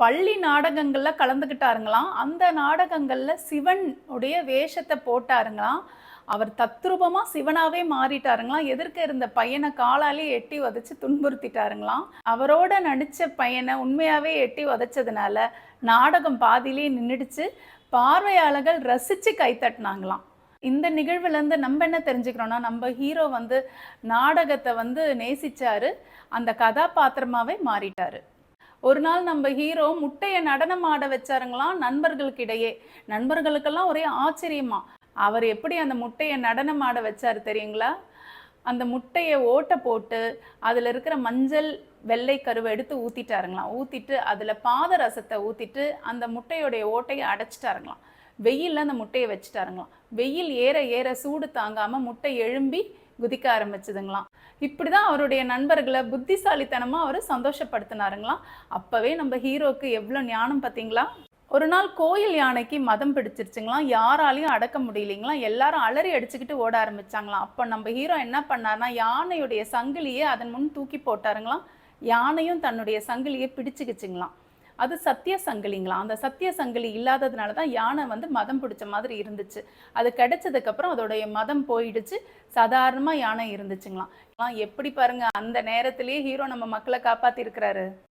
பள்ளி நாடகங்கள்ல கலந்துக்கிட்டாருங்களாம். அந்த நாடகங்கள்ல சிவன் உடைய வேஷத்த போட்டாருங்களாம். அவர் தத்ரூபமா சிவனாவே மாறிட்டாருங்களாம். எதிர்க்க இருந்த பையன காலாலே எட்டி உதைச்சு துன்புறுத்திட்டாருங்களாம். அவரோட நடிச்ச பையன உண்மையாவே எட்டி உதைச்சதுனால, நாடகம் பாதியிலேயே நின்னுடுச்சு. பார்வையாளர்கள் ரசிச்சு கைத்தட்டுனாங்களாம். இந்த நிகழ்வுலேருந்து நம்ம என்ன தெரிஞ்சுக்கிறோம்னா, நம்ம ஹீரோ வந்து நாடகத்த வந்து நேசிச்சாரு. அந்த கதாபாத்திரமாவே மாறிட்டாரு. ஒரு நாள் நம்ம ஹீரோ முட்டைய நடனம் ஆட வச்சாருங்களாம் நண்பர்களுக்கு இடையே. நண்பர்களுக்கெல்லாம் ஒரே ஆச்சரியமா. அவர் எப்படி அந்த முட்டைய நடனம் ஆட வச்சாரு தெரியுங்களா? அந்த முட்டைய ஓட்ட போட்டு, அதுல இருக்கிற மஞ்சள், வெள்ளை கருவ எடுத்து ஊத்திட்டாருங்களாம். ஊத்திட்டு அதுல பாதரசத்த ஊத்திட்டு, அந்த முட்டையுடைய ஓட்டைய அடைச்சிட்டாருங்களாம். வெயில்ல அந்த முட்டைய வச்சுட்டாருங்களாம். வெயில் ஏற ஏற சூடு தாங்காம முட்டை எழும்பி குதிக்க ஆரம்பிச்சதுங்களாம். இப்படிதான் அவருடைய நண்பர்களை புத்திசாலித்தனமா அவரு சந்தோஷப்படுத்தினாருங்களாம். அப்பவே நம்ம ஹீரோக்கு எவ்வளவு ஞானம் பார்த்தீங்களா? ஒரு நாள் கோயில் யானைக்கு மதம் பிடிச்சிருச்சுங்களாம். யாராலையும் அடக்க முடியலைங்களாம். எல்லாரும் அலறி அடிச்சுக்கிட்டு ஓட ஆரம்பிச்சாங்களாம். அப்ப நம்ம ஹீரோ என்ன பண்ணார்னா, யானையுடைய சங்கிலியை அதன் முன் தூக்கி போட்டாருங்களாம். யானையும் தன்னுடைய சங்கிலியை பிடிச்சுக்கிச்சுங்களாம். அது சத்திய சங்கிலிங்களாம். அந்த சத்திய சங்கிலி இல்லாததுனால தான் யானை வந்து மதம் பிடிச்ச மாதிரி இருந்துச்சு. அது கிடைச்சதுக்கு அப்புறம் அதோடைய மதம் போயிடுச்சு. சாதாரணமா யானை இருந்துச்சுங்களாம். எப்படி பாருங்க, அந்த நேரத்திலேயே ஹீரோ நம்ம மக்களை காப்பாத்தி இருக்கிறாரு.